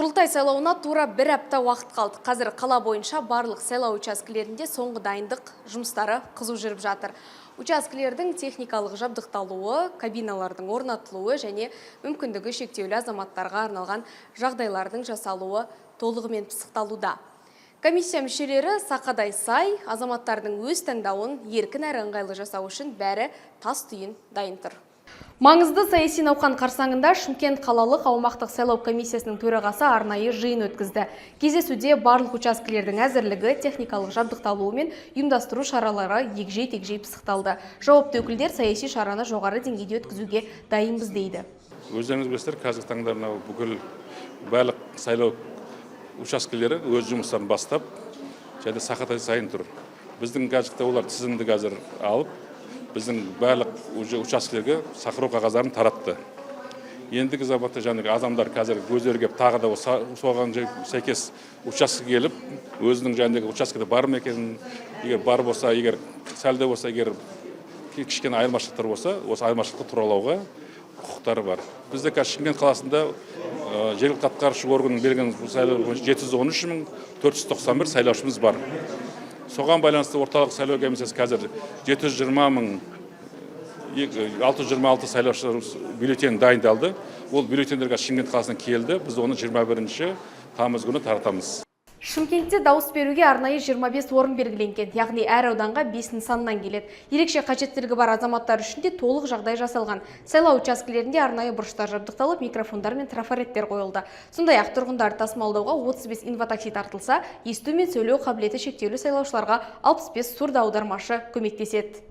Құрылтай сайлауына тура бір апта уақыт қалды. Қазір қала бойынша барлық сайлау учаскелерінде соңғы дайындық жұмыстары қызу жүріп жатыр. Учаскелердің техникалық жабдықталуы, кабиналардың орнатылуы және мүмкіндігі шектеулі азаматтарға арналған жағдайлардың жасалуы толығымен пысықталуда. Комиссия мүшелері сақадай сай, азаматтардың өз таңдауын еркін әрі ыңғайлы жасау үшін бәрі тас түйін дайын тұр. Маңызды саяси науқан қарсаңында Шымкент қалалық аумақтық сайлау комиссиясының төрағасы арнайы жиын өткізді. Кездесуде барлық учаскелердің әзірлігі, техникалық жабдықталуы мен ұйымдастыру шаралары егжей-тегжей пысықталды. Жауапты өкілдер саяси шараны жоғары деңгейде өткізуге дайынбыз дейді. Өздеріңіз білесіздер, қазіргі таңда бүкіл барлық сайлау учаскелері өз жұмыстарын бастап, және сақадай сайын тұр. Біздің гаджетте олар тізімді қазір алып, біздің барлық учаскелерге шақыру қағаздарын таратты. Ендігі заматта адамдар қазір өздері келіп тағы да соған сәйкес учаскеге келіп, өзінің жаңағы учаскеде бар ма екенін, егер бар болса, егер сәлде болса, егер кішкене айырмашылықтар болса, осы айырмашылықты туралауға құқықтары бар. Бізде қазір Шымкент қаласында жергілікті атқарушы органның берген сайлау 713.491 сайлаушымыз бар. Соған байланысты орталық сайлау комиссиясы қазір 626 сайлаушы бюллетень дайындалды. Ол бюллетендерге Шымкент қаласынан келді. Біз оны 21 тамыз күні таратамыз. Шымкентте дауыс беруге арнайы 25 орын белгіленген, яғни әр ауданға 5 нысаннан келеді. Ерекше қажеттілігі бар азаматтар үшін де толық жағдай жасалған. Сайлау учаскелерінде арнайы бұрыштар жабдықталып, микрофондар мен трафареттер қойылды. Сондай-ақ тұрғындарды тасымалдауға 35 инватакси тартылса, есту мен сөйлеу қабілеті шектеулі сайлаушыларға 65 сурда аудармашы көмектеседі.